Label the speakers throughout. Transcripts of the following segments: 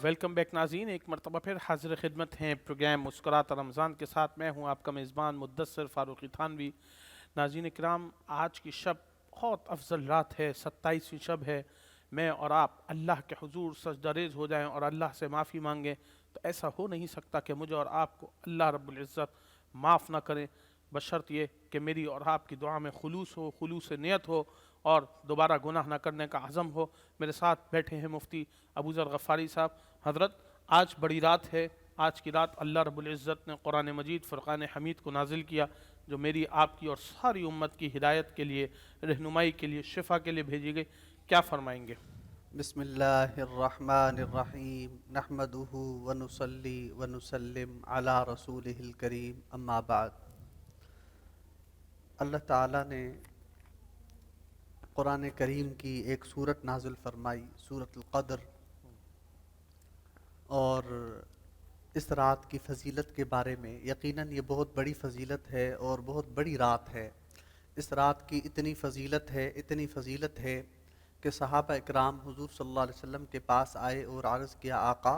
Speaker 1: Welcome back ناظرین، ایک مرتبہ پھر حاضر خدمت ہیں پروگرام مسکرات رمضان کے ساتھ. میں ہوں آپ کا میزبان مدثر فاروقی تھانوی. ناظرین کرام، آج کی شب بہت افضل رات ہے، 27ویں شب ہے. میں اور آپ اللہ کے حضور سجدہ ریز ہو جائیں اور اللہ سے معافی مانگیں تو ایسا ہو نہیں سکتا کہ مجھے اور آپ کو اللہ رب العزت معاف نہ کریں، بشرط یہ کہ میری اور آپ کی دعا میں خلوص ہو، خلوص نیت ہو اور دوبارہ گناہ نہ کرنے کا عزم ہو. میرے ساتھ بیٹھے ہیں مفتی ابو ذر غفاری صاحب. حضرت، آج بڑی رات ہے. آج کی رات اللہ رب العزت نے قرآن مجید فرقان حمید کو نازل کیا، جو میری آپ کی اور ساری امت کی ہدایت کے لیے، رہنمائی کے لیے، شفا کے لیے بھیجی گئی. کیا فرمائیں گے؟
Speaker 2: بسم اللہ الرحمن الرحیم نحمدہ ونصلی ونسلم علی رسولہ الکریم اما بعد. اللہ تعالیٰ نے قرآن کریم کی ایک صورت نازل فرمائی، سورۃ القدر، اور اس رات کی فضیلت کے بارے میں. یقیناً یہ بہت بڑی فضیلت ہے اور بہت بڑی رات ہے. اس رات کی اتنی فضیلت ہے کہ صحابہ اکرام حضور صلی اللہ علیہ وسلم کے پاس آئے اور عرض کیا، آقا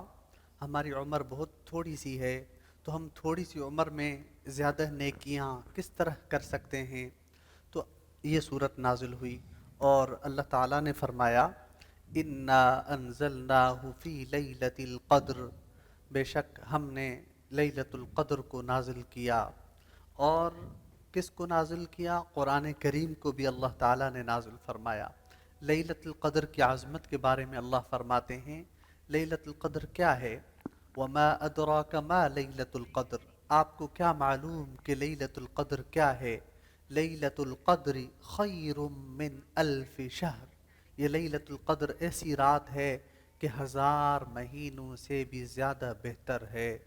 Speaker 2: ہماری عمر بہت تھوڑی سی ہے، تو ہم تھوڑی سی عمر میں زیادہ نیکیاں کس طرح کر سکتے ہیں؟ تو یہ صورت نازل ہوئی اور اللہ تعالیٰ نے فرمایا، انا انزلناہ فی لیلۃ القدر، بے شک ہم نے لیلۃ القدر کو نازل کیا. اور کس کو نازل کیا؟ قرآن کریم کو بھی اللہ تعالیٰ نے نازل فرمایا. لیلۃ القدر کی عظمت کے بارے میں اللہ فرماتے ہیں، لیلۃ القدر کیا ہے؟ وما ادراک ما لیلۃ القدر، آپ کو کیا معلوم کہ لیلۃ القدر کیا ہے؟ لیلۃ القدر خیر من الف شہر، یہ لیلۃ القدر ایسی رات ہے کہ 1000 مہینوں سے بھی زیادہ بہتر ہے.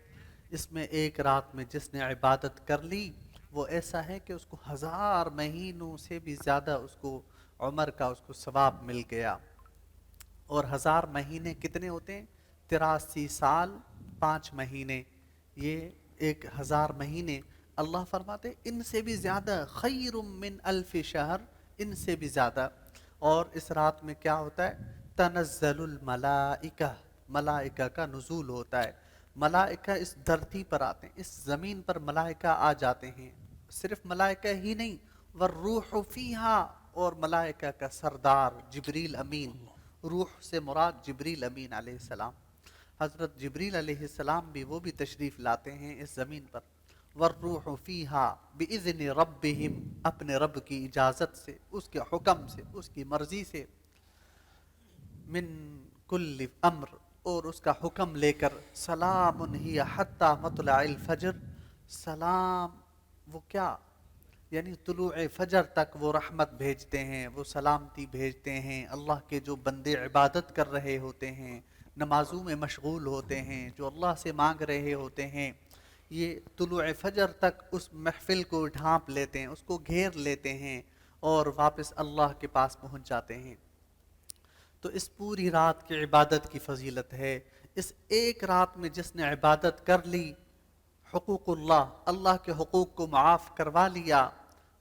Speaker 2: اس میں ایک رات میں جس نے عبادت کر لی وہ ایسا ہے کہ اس کو 1000 مہینوں سے بھی زیادہ اس کو عمر کا اس کو ثواب مل گیا. اور 1000 مہینے کتنے ہوتے ہیں؟ 83 سال 5 مہینے، یہ 1000 مہینے. اللہ فرماتے ان سے بھی زیادہ، خیر من الف شہر، ان سے بھی زیادہ. اور اس رات میں کیا ہوتا ہے؟ تنزل الملائکہ، ملائکہ کا نزول ہوتا ہے. ملائکہ اس دھرتی پر آتے ہیں، اس زمین پر ملائکہ آ جاتے ہیں. صرف ملائکہ ہی نہیں، والروح فیہا، اور ملائکہ کا سردار جبریل امین. روح سے مراد جبریل امین علیہ السلام. حضرت جبریل علیہ السلام بھی وہ بھی تشریف لاتے ہیں اس زمین پر. والروح فیہا باذن ربہم، اپنے رب کی اجازت سے، اس کے حکم سے، اس کی مرضی سے. من کل امر، اور اس کا حکم لے کر. سلام ہی حتی مطلع الفجر، سلام وہ کیا، یعنی طلوع فجر تک وہ رحمت بھیجتے ہیں، وہ سلامتی بھیجتے ہیں. اللہ کے جو بندے عبادت کر رہے ہوتے ہیں، نمازوں میں مشغول ہوتے ہیں، جو اللہ سے مانگ رہے ہوتے ہیں، یہ طلوع فجر تک اس محفل کو ڈھانپ لیتے ہیں، اس کو گھیر لیتے ہیں اور واپس اللہ کے پاس پہنچ جاتے ہیں. تو اس پوری رات کی عبادت کی فضیلت ہے. اس ایک رات میں جس نے عبادت کر لی، حقوق اللہ، اللہ کے حقوق کو معاف کروا لیا،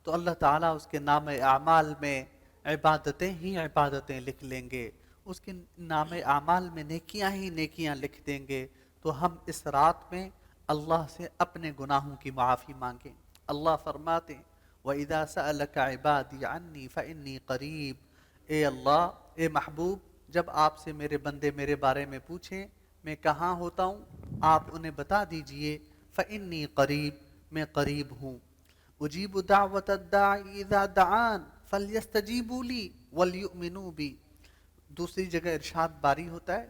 Speaker 2: تو اللہ تعالیٰ اس کے نام اعمال میں عبادتیں ہی عبادتیں لکھ لیں گے، اس کے نام اعمال میں نیکیاں ہی نیکیاں لکھ دیں گے. تو ہم اس رات میں اللہ سے اپنے گناہوں کی معافی مانگیں. اللہ فرماتے ہیں، وَإِذَا سَأَلَكَ عِبَادِي عَنِّي فَإِنِّي قَرِيبٌ، اے اللہ، اے محبوب، جب آپ سے میرے بندے میرے بارے میں پوچھیں میں کہاں ہوتا ہوں، آپ انہیں بتا دیجئے، فَإِنِّي قریب، میں قریب ہوں. اجیب دعوت الداعی اذا دعان فلیستجیبوا لی ولیؤمنوا بی. دوسری جگہ ارشاد باری ہوتا ہے،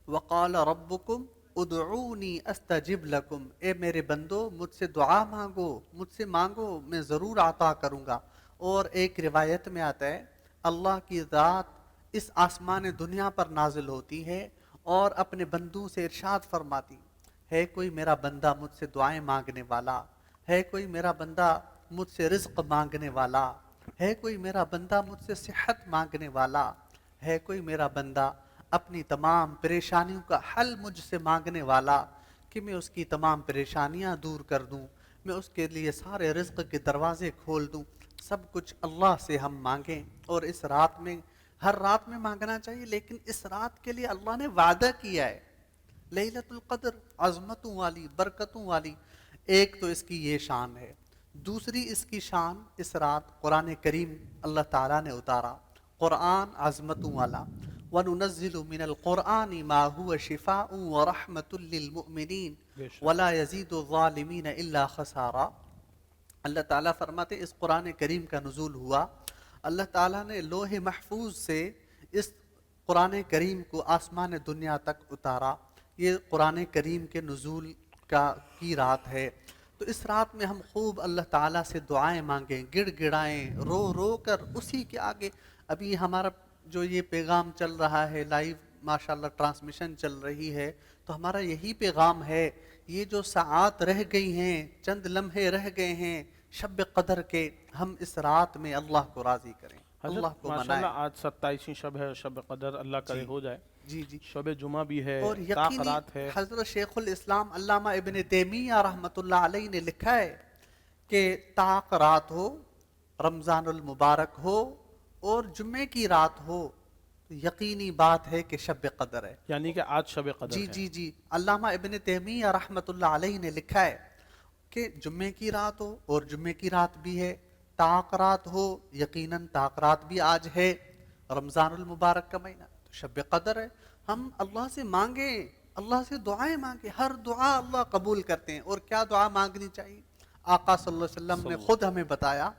Speaker 2: وقال ربکم ادعونی استجب لکم، اے میرے بندو مجھ سے دعا مانگو، مجھ سے مانگو، میں ضرور عطا کروں گا. اور ایک روایت میں آتا ہے، اللہ کی ذات اس آسمان دنیا پر نازل ہوتی ہے اور اپنے بندوں سے ارشاد فرماتی، ہے کوئی میرا بندہ مجھ سے دعائیں مانگنے والا، ہے کوئی میرا بندہ مجھ سے رزق مانگنے والا، ہے کوئی میرا بندہ مجھ سے صحت مانگنے والا، ہے کوئی میرا بندہ اپنی تمام پریشانیوں کا حل مجھ سے مانگنے والا کہ میں اس کی تمام پریشانیاں دور کر دوں، میں اس کے لیے سارے رزق کے دروازے کھول دوں. سب کچھ اللہ سے ہم مانگیں. اور اس رات میں، ہر رات میں مانگنا چاہیے، لیکن اس رات کے لیے اللہ نے وعدہ کیا ہے. لیلۃ القدر عظمتوں والی، برکتوں والی، ایک تو اس کی یہ شان ہے۔ دوسری اس کی شان، اس رات قرآن کریم اللہ تعالیٰ نے اتارا، قرآن عظمتوں والا، وَنُنَزِّلُ مِنَ الْقُرْآنِ مَا هُوَ شِفَاءٌ وَرَحْمَةٌ لِّلْمُؤْمِنِينَ
Speaker 1: بے شک
Speaker 2: وَلَا يَزِيدُ الظَّالِمِينَ إِلَّا خَسَارًا۔ اللہ تعالیٰ فرماتے اس قرآن کریم کا نزول ہوا، اللہ تعالیٰ نے لوح محفوظ سے اس قرآن کریم کو آسمان دنیا تک اتارا۔ یہ قرآن کریم کے نزول کی رات ہے۔ تو اس رات میں ہم خوب اللہ تعالیٰ سے دعائیں مانگیں، گڑ گڑائیں، رو رو کر اسی کے آگے۔ ابھی ہمارا جو یہ پیغام چل رہا ہے لائیو، ماشاءاللہ ٹرانسمیشن چل رہی ہے، تو ہمارا یہی پیغام ہے، یہ جو ساعات رہ گئی ہیں، چند لمحے رہ گئے ہیں شب قدر کے، ہم اس رات میں اللہ کو راضی کریں، اللہ
Speaker 1: حضرت
Speaker 2: کو
Speaker 1: ماشاءاللہ
Speaker 2: منائیں۔
Speaker 1: آج 27ویں شب ہے، شب قدر، اللہ کرے
Speaker 2: جی
Speaker 1: ہو جائے۔
Speaker 2: جی جی۔
Speaker 1: شب جمعہ بھی ہے،
Speaker 2: اور
Speaker 1: طاق
Speaker 2: یقینی
Speaker 1: رات ہے۔
Speaker 2: حضرت شیخ الاسلام علامہ ابن تیمیہ رحمۃ اللہ علیہ نے لکھا ہے کہ طاق رات ہو، رمضان المبارک ہو اور جمعے کی رات ہو، تو یقینی بات ہے کہ شب قدر ہے۔
Speaker 1: یعنی کہ آج شب قدر
Speaker 2: جی
Speaker 1: ہے۔
Speaker 2: جی جی، علامہ ابن تیمیہ رحمۃ اللہ علیہ نے لکھا ہے کہ جمعے کی رات ہو اور جمعے کی رات بھی ہے، طاق رات ہو، یقیناً طاق رات بھی آج ہے، رمضان المبارک کا مہینہ تو شب قدر ہے۔ ہم اللہ سے مانگیں، اللہ سے دعائیں مانگیں، ہر دعا اللہ قبول کرتے ہیں۔ اور کیا دعا مانگنی چاہیے؟ آقا صلی اللہ علیہ وسلم نے خود ہمیں بتایا،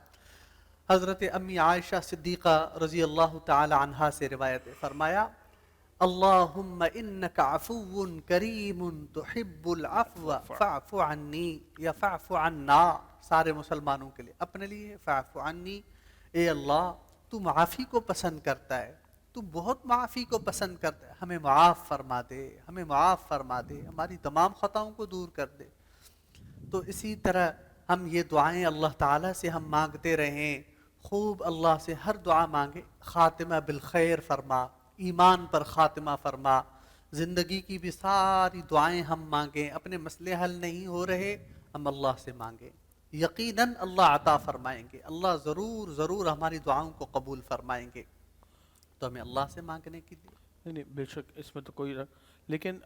Speaker 2: حضرت امی عائشہ صدیقہ رضی اللہ تعالی عنہا سے روایت ہے، فرمایا اللہم انک عفو کریم تحب العفو فاعف عنی یا فاعف عنا، سارے مسلمانوں کے لیے، اپنے لیے فاعف عنی، اے اللہ تو معافی کو پسند کرتا ہے، تو بہت معافی کو پسند کرتا ہے، ہمیں معاف فرما دے، ہمیں معاف فرما دے، ہماری تمام خطاؤں کو دور کر دے۔ تو اسی طرح ہم یہ دعائیں اللہ تعالیٰ سے ہم مانگتے رہیں، خوب اللہ سے ہر دعا مانگے، خاتمہ بالخیر فرما، ایمان پر خاتمہ فرما، زندگی کی بھی ساری دعائیں ہم مانگیں، اپنے مسئلے حل نہیں ہو رہے ہم اللہ سے مانگیں، یقیناً اللہ عطا فرمائیں گے، اللہ ضرور ضرور ہماری دعاؤں کو قبول فرمائیں گے۔ تو ہمیں اللہ سے مانگنے کی لیے
Speaker 1: نہیں نہیں، بے شک اس میں تو کوئی لیکن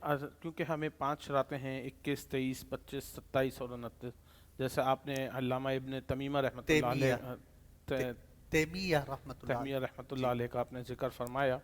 Speaker 1: کیونکہ ہمیں 5 راتیں ہیں، 21 23 25 27 اور 29، جیسے آپ نے علامہ ابن تمیمہ رحمۃ اللہ
Speaker 2: تیمیہ
Speaker 1: علیہ
Speaker 2: تیمیہ رحمۃ اللہ
Speaker 1: تیمیہ
Speaker 2: علیہ۔
Speaker 1: رحمۃ
Speaker 2: جی
Speaker 1: اللہ علیہ کا آپ نے ذکر فرمایا،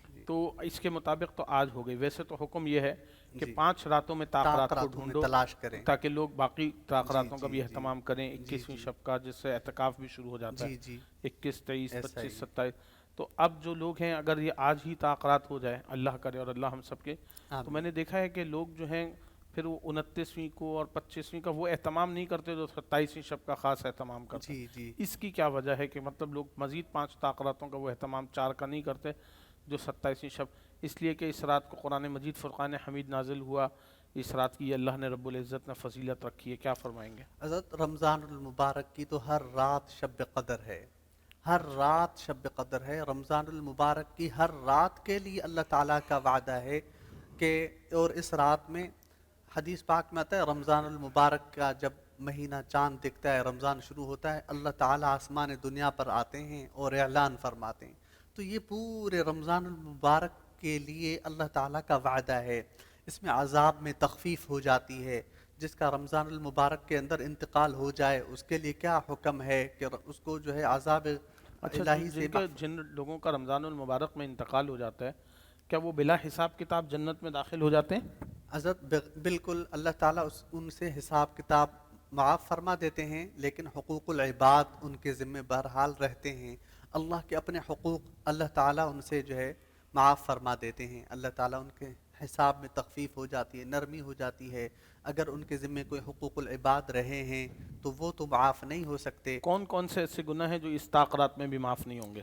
Speaker 2: جی
Speaker 1: تو اس کے مطابق تو آج ہو گئی۔ ویسے تو حکم یہ ہے کہ
Speaker 2: جی،
Speaker 1: 5 راتوں میں طاق
Speaker 2: طاق
Speaker 1: رات کو
Speaker 2: راتوں میں
Speaker 1: ڈھونڈو،
Speaker 2: تلاش کریں۔
Speaker 1: تاکہ لوگ باقی طاق
Speaker 2: جی
Speaker 1: راتوں کا
Speaker 2: جی
Speaker 1: بھی
Speaker 2: جی
Speaker 1: اہتمام کریں۔
Speaker 2: جی
Speaker 1: 21ویں
Speaker 2: جی
Speaker 1: شب کا جس سے اعتکاف بھی شروع ہو جاتا
Speaker 2: جی
Speaker 1: ہے،
Speaker 2: جی،
Speaker 1: 21 23
Speaker 2: ایسا
Speaker 1: 25
Speaker 2: ہی
Speaker 1: 27۔ تو اب جو لوگ ہیں، اگر یہ آج ہی طاق رات ہو جائے، اللہ کرے اور اللہ ہم سب کے، تو میں
Speaker 2: آمین۔
Speaker 1: نے دیکھا ہے کہ لوگ جو ہیں پھر وہ 29ویں کو اور 25ویں کا وہ اہتمام نہیں کرتے جو 27ویں شب کا خاص اہتمام کرتے
Speaker 2: جی
Speaker 1: ہیں۔
Speaker 2: جی،
Speaker 1: اس کی کیا وجہ ہے کہ مطلب لوگ مزید 5 طاق راتوں کا وہ اہتمام 4 کا نہیں کرتے جو 27ویں شب؟ اس لیے کہ اس رات کو قرآن مجید فرقان حمید نازل ہوا، اس رات کی اللہ نے رب العزت نے فضیلت رکھی ہے، کیا فرمائیں گے؟
Speaker 2: حضرت رمضان المبارک کی تو ہر رات شب قدر ہے، ہر رات شب قدر ہے۔ رمضان المبارک کی ہر رات کے لیے اللہ تعالیٰ کا وعدہ ہے کہ، اور اس رات میں حدیث پاک میں آتا ہے رمضان المبارک کا جب مہینہ چاند دکھتا ہے، رمضان شروع ہوتا ہے، اللہ تعالیٰ آسمان دنیا پر آتے ہیں اور اعلان فرماتے ہیں۔ تو یہ پورے رمضان المبارک کے لیے اللہ تعالیٰ کا وعدہ ہے، اس میں عذاب میں تخفیف ہو جاتی ہے۔ جس کا رمضان المبارک کے اندر انتقال ہو جائے اس کے لیے کیا حکم ہے کہ اس کو جو ہے عذاب
Speaker 1: اچھا،
Speaker 2: الہی سے
Speaker 1: جن لوگوں کا رمضان المبارک میں انتقال ہو جاتا ہے، کیا وہ بلا حساب کتاب جنت میں داخل ہو جاتے ہیں؟
Speaker 2: حضرت بالکل اللہ تعالیٰ ان سے حساب کتاب معاف فرما دیتے ہیں، لیکن حقوق العباد ان کے ذمہ بہرحال رہتے ہیں۔ اللہ کے اپنے حقوق اللہ تعالیٰ ان سے جو ہے معاف فرما دیتے ہیں، اللہ تعالیٰ ان کے حساب میں تخفیف ہو جاتی ہے، نرمی ہو جاتی ہے۔ اگر ان کے ذمہ کوئی حقوق العباد رہے ہیں تو وہ تو معاف نہیں ہو سکتے۔
Speaker 1: کون کون سے ایسے گناہ ہیں جو اس طاق رات میں بھی معاف نہیں ہوں گے؟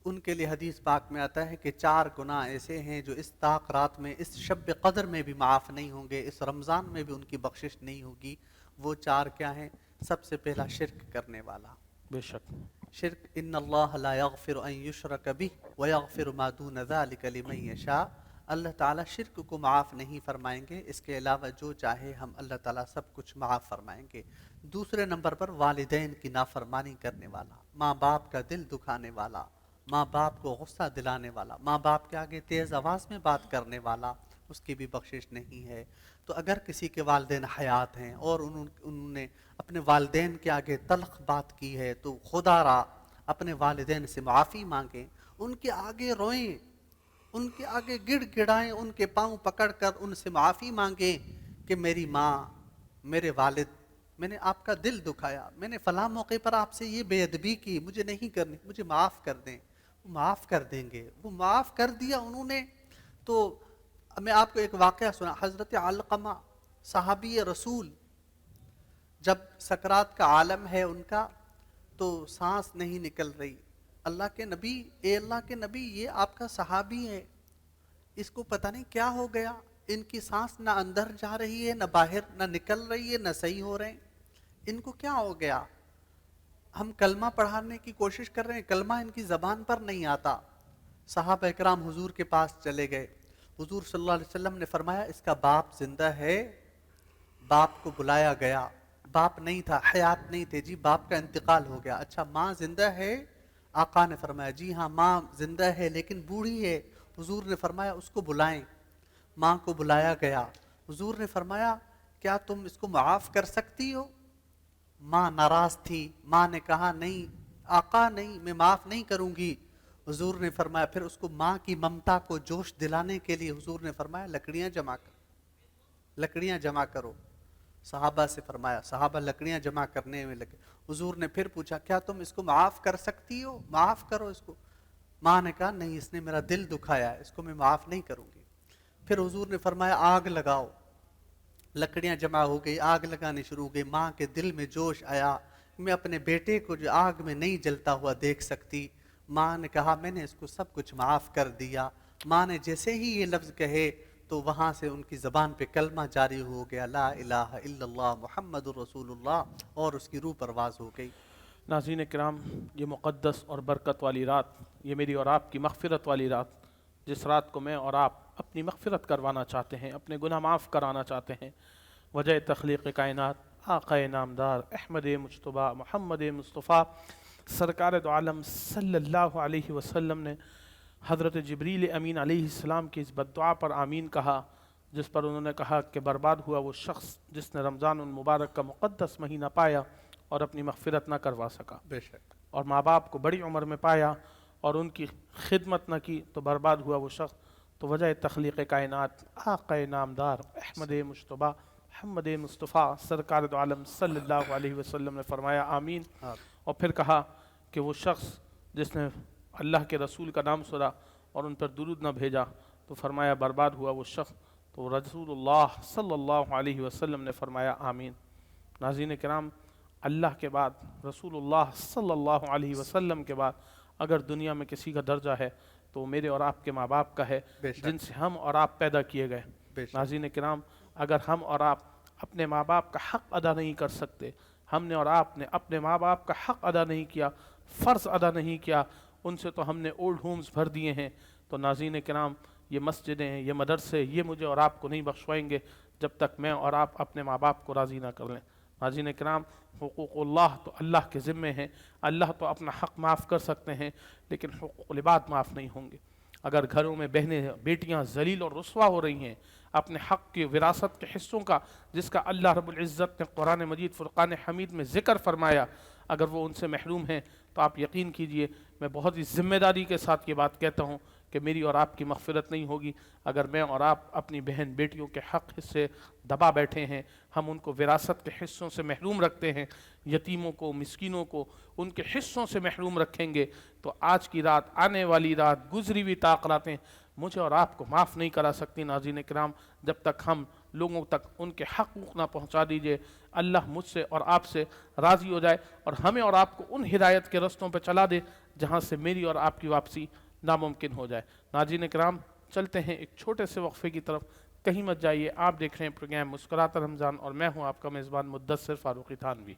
Speaker 2: ان کے لیے حدیث پاک میں آتا ہے کہ 4 گناہ ایسے ہیں جو اس طاق رات میں، اس شب قدر میں بھی معاف نہیں ہوں گے، اس رمضان میں بھی ان کی بخشش نہیں ہوگی۔ وہ 4 کیا ہیں؟ سب سے پہلا شرک کرنے والا،
Speaker 1: بے شک۔
Speaker 2: شرک، ان اللہ لا یغفر ان یشرک بہ ویغفر ما دون ذلک لمن یشاء، اللہ تعالیٰ شرک کو معاف نہیں فرمائیں گے، اس کے علاوہ جو چاہے ہم اللہ تعالیٰ سب کچھ معاف فرمائیں گے۔ دوسرے نمبر پر والدین کی نافرمانی کرنے والا، ماں باپ کا دل دکھانے والا، ماں باپ کو غصہ دلانے والا، ماں باپ کے آگے تیز آواز میں بات کرنے والا، اس کی بھی بخشش نہیں ہے۔ تو اگر کسی کے والدین حیات ہیں اور انہوں نے اپنے والدین کے آگے تلخ بات کی ہے تو خدا را اپنے والدین سے معافی مانگیں، ان کے آگے روئیں، ان کے آگے گڑ گڑائیں، ان کے پاؤں پکڑ کر ان سے معافی مانگیں کہ میری ماں، میرے والد، میں نے آپ کا دل دکھایا، میں نے فلاں موقع پر آپ سے یہ بے ادبی کی، مجھے نہیں کرنی، مجھے معاف کر دیں۔ وہ معاف کر دیں گے، وہ معاف کر دیا انہوں نے۔ تو میں آپ کو ایک واقعہ سنا، حضرت علقمہ صحابی رسول، جب سکرات کا عالم ہے ان کا تو سانس نہیں نکل رہی، اللہ کے نبی، اے اللہ کے نبی، یہ آپ کا صحابی ہے، اس کو پتہ نہیں کیا ہو گیا، ان کی سانس نہ اندر جا رہی ہے نہ باہر، نہ نکل رہی ہے نہ صحیح ہو رہے ہیں، ان کو کیا ہو گیا؟ ہم کلمہ پڑھانے کی کوشش کر رہے ہیں، کلمہ ان کی زبان پر نہیں آتا۔ صحابہ اکرام حضور کے پاس چلے گئے، حضور صلی اللہ علیہ وسلم نے فرمایا اس کا باپ زندہ ہے؟ باپ کو بلایا گیا، باپ نہیں تھا، حیات نہیں تھے، جی باپ کا انتقال ہو گیا، اچھا ماں زندہ ہے؟ آقا نے فرمایا جی ہاں ماں زندہ ہے لیکن بوڑھی ہے۔ حضور نے فرمایا اس کو بلائیں، ماں کو بلایا گیا، حضور نے فرمایا کیا تم اس کو معاف کر سکتی ہو؟ ماں ناراض تھی، ماں نے کہا نہیں آقا نہیں، میں معاف نہیں کروں گی۔ حضور نے فرمایا پھر اس کو ماں کی ممتا کو جوش دلانے کے لیے حضور نے فرمایا لکڑیاں جمع کر، لکڑیاں جمع کرو۔ صحابہ سے فرمایا، صحابہ لکڑیاں جمع کرنے میں لگے۔ حضور نے پھر پوچھا کیا تم اس کو معاف کر سکتی ہو؟ معاف کرو اس کو۔ ماں نے کہا نہیں، اس نے میرا دل دکھایا ہے، اس کو میں معاف نہیں کروں گی۔ پھر حضور نے فرمایا آگ لگاؤ، لکڑیاں جمع ہو گئی، آگ لگانی شروع ہو گئی۔ ماں کے دل میں جوش آیا، میں اپنے بیٹے کو جو آگ میں نہیں جلتا ہوا دیکھ سکتی۔ ماں نے کہا میں نے اس کو سب کچھ معاف کر دیا۔ ماں نے جیسے ہی یہ لفظ کہے تو وہاں سے ان کی زبان پہ کلمہ جاری ہو گیا، لا الہ الا اللہ محمد الرسول اللہ، اور اس کی روح پرواز ہو گئی۔
Speaker 1: ناظرین کرام، یہ مقدس اور برکت والی رات، یہ میری اور آپ کی مغفرت والی رات، جس رات کو میں اور آپ اپنی مغفرت کروانا چاہتے ہیں، اپنے گناہ معاف کرانا چاہتے ہیں، وجہ تخلیق کائنات آقا نامدار احمد مجتبیٰ محمد مصطفیٰ سرکار دو عالم صلی اللہ علیہ وسلم نے حضرت جبریل امین علیہ السلام کی اس بددعا پر آمین کہا، جس پر انہوں نے کہا کہ برباد ہوا وہ شخص جس نے رمضان المبارک کا مقدس مہینہ پایا اور اپنی مغفرت نہ کروا سکا،
Speaker 2: بے شک،
Speaker 1: اور ماں باپ کو بڑی عمر میں پایا اور ان کی خدمت نہ کی تو برباد ہوا وہ شخص۔ تو وجہ تخلیق کائنات آقا نامدار احمد مجتبیٰ محمد مصطفیٰ سرکار دو عالم صلی اللہ علیہ وسلم نے فرمایا آمین، اور پھر کہا کہ وہ شخص جس نے اللہ کے رسول کا نام سنا اور ان پر درود نہ بھیجا تو فرمایا برباد ہوا وہ شخص، تو رسول اللہ صلی اللہ علیہ وسلم نے فرمایا آمین۔ ناظرین کرام، اللہ کے بعد، رسول اللہ صلی اللہ علیہ وسلم کے بعد اگر دنیا میں کسی کا درجہ ہے تو میرے اور آپ کے ماں باپ کا ہے،
Speaker 2: بے شک،
Speaker 1: جن سے ہم اور آپ پیدا کیے گئے۔
Speaker 2: بے شک،
Speaker 1: ناظرین کرام، اگر ہم اور آپ اپنے ماں باپ کا حق ادا نہیں کر سکتے، ہم نے اور آپ نے اپنے ماں باپ کا حق ادا نہیں کیا، فرض ادا نہیں کیا، ان سے تو ہم نے اولڈ ہومز بھر دیے ہیں، تو ناظرین کرام یہ مسجدیں، یہ مدرسے، یہ مجھے اور آپ کو نہیں بخشوائیں گے جب تک میں اور آپ اپنے ماں باپ کو راضی نہ کر لیں۔ ناظرین کرام، حقوق اللہ تو اللہ کے ذمے ہیں، اللہ تو اپنا حق معاف کر سکتے ہیں لیکن حقوق العباد معاف نہیں ہوں گے۔ اگر گھروں میں بہنیں بیٹیاں ذلیل اور رسوا ہو رہی ہیں اپنے حق کی وراثت کے حصوں کا، جس کا اللہ رب العزت نے قرآن مجید فرقان حمید میں ذکر فرمایا، اگر وہ ان سے محروم ہیں تو آپ یقین کیجئے میں بہت ہی ذمہ داری کے ساتھ یہ بات کہتا ہوں کہ میری اور آپ کی مغفرت نہیں ہوگی اگر میں اور آپ اپنی بہن بیٹیوں کے حق حصے دبا بیٹھے ہیں، ہم ان کو وراثت کے حصوں سے محروم رکھتے ہیں، یتیموں کو، مسکینوں کو ان کے حصوں سے محروم رکھیں گے تو آج کی رات، آنے والی رات، گزری ہوئی راتیں مجھے اور آپ کو معاف نہیں کرا سکتی۔ ناظرین کرام، جب تک ہم لوگوں تک ان کے حقوق نہ پہنچا دیجئے، اللہ مجھ سے اور آپ سے راضی ہو جائے اور ہمیں اور آپ کو ان ہدایت کے رستوں پہ چلا دے جہاں سے میری اور آپ کی واپسی ناممکن ہو جائے۔ ناظرین کرام، چلتے ہیں ایک چھوٹے سے وقفے کی طرف، کہیں مت جائیے، آپ دیکھ رہے ہیں پروگرام مسکراتا رمضان اور میں ہوں آپ کا میزبان مدثر فاروقی تھانوی۔